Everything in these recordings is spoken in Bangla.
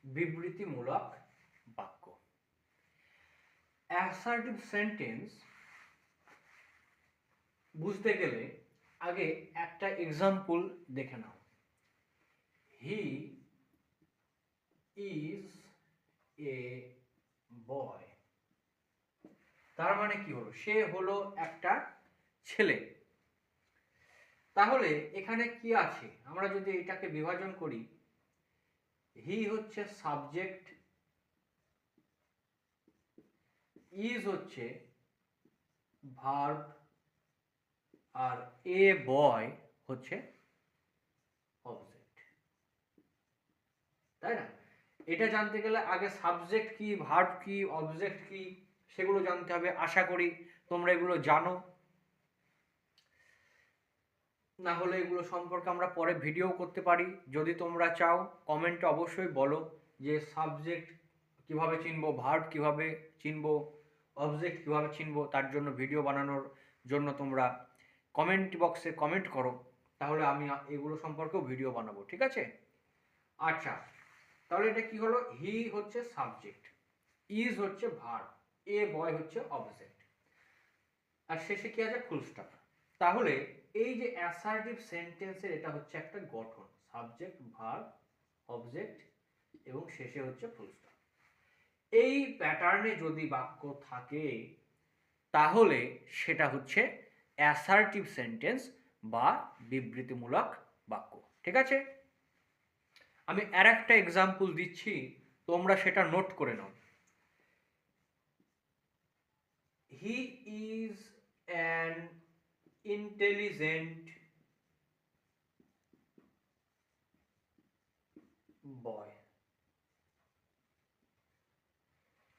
বিবৃতিমূলক বাক্য। অ্যাসার্টিভ সেন্টেন্স বুঝতে গেলে আগে একটা এক্সাম্পল দেখে নাও। হি ইজ এ বয়। তার মানে কি হলো? সে হলো একটা ছেলে। তাহলে এখানে কি আছে? আমরা যদি এটাকে বিভাজন করি, হি হচ্ছে সাবজেক্ট, ইজ হচ্ছে ভার্ব, আর এ বয় হচ্ছে অবজেক্ট, তাই না? এটা জানতে গেলে আগে সাবজেক্ট কি, ভার্ব কি, অবজেক্ট কি সেগুলো জানতে হবে। আশা করি তোমরা এগুলো জানো, না হলে এগুলো সম্পর্কে আমরা পরে ভিডিও করতে পারি। যদি তোমরা চাও কমেন্টে অবশ্যই বলো যে সাবজেক্ট কিভাবে চিনবো, ভার্ব কিভাবে চিনবো, অবজেক্ট কিভাবে চিনবো। তার জন্য ভিডিও বানানোর জন্য তোমরা কমেন্ট বক্সে কমেন্ট করো, তাহলে আমি এগুলো সম্পর্কেও ভিডিও বানাবো, ঠিক আছে? আচ্ছা, তাহলে এটা কি হলো? হি হচ্ছে সাবজেক্ট, ইজ হচ্ছে ভার্ব, এ বয় হচ্ছে অবজেক্ট, আর শেষে কি আছে? Full stop. তাহলে এই যে অ্যাসার্টিভ সেন্টেন্সের এটা হচ্ছে একটা গঠন, সাবজেক্ট, ভার্ব, অবজেক্ট এবং শেষে হচ্ছে ফুল স্টপ। এই প্যাটার্নে যদি বাক্য থাকে তাহলে সেটা হচ্ছে অ্যাসার্টিভ সেন্টেন্স বা বিবৃতিমূলক বাক্য, ঠিক আছে? আমি আর একটা এক্সাম্পল দিচ্ছি, তোমরা সেটা নোট করে নাও। He is an intelligent boy।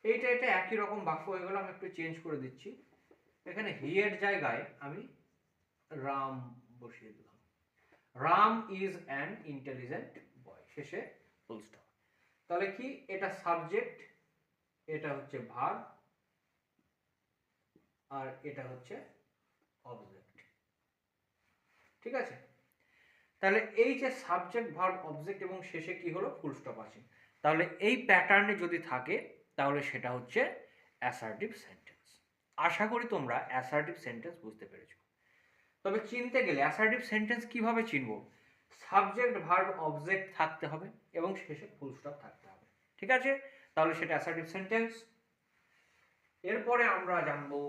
এটা একই রকম বাক্য হয়ে গেল। আমি একটু চেঞ্জ করে দিচ্ছি, এখানে হি এর জায়গায় আমি রাম বসিয়ে দিলাম। রাম ইজ অ্যান ইন্টেলিজেন্ট বয়, শেষে ফুল স্টপ। তাহলে কি? এটা সাবজেক্ট, এটা হচ্ছে ভার্ব, আর এটা হচ্ছে অবজেক্ট, ঠিক আছে? তাহলে এই যে সাবজেক্ট, ভার্ব, অবজেক্ট এবং শেষে কি হলো? ফুল স্টপ আছে। তাহলে এই প্যাটার্নে যদি থাকে তাহলে সেটা হচ্ছে অ্যাসার্টিভ সেন্টেন্স। আশা করি তোমরা অ্যাসার্টিভ সেন্টেন্স বুঝতে পেরেছো। তবে চিনতে গেলে অ্যাসার্টিভ সেন্টেন্স কিভাবে চিনব? সাবজেক্ট, ভার্ব, অবজেক্ট থাকতে হবে এবং শেষে ফুল স্টপ থাকতে হবে, ঠিক আছে? তাহলে সেটা অ্যাসার্টিভ সেন্টেন্স। এরপরে আমরা জানবো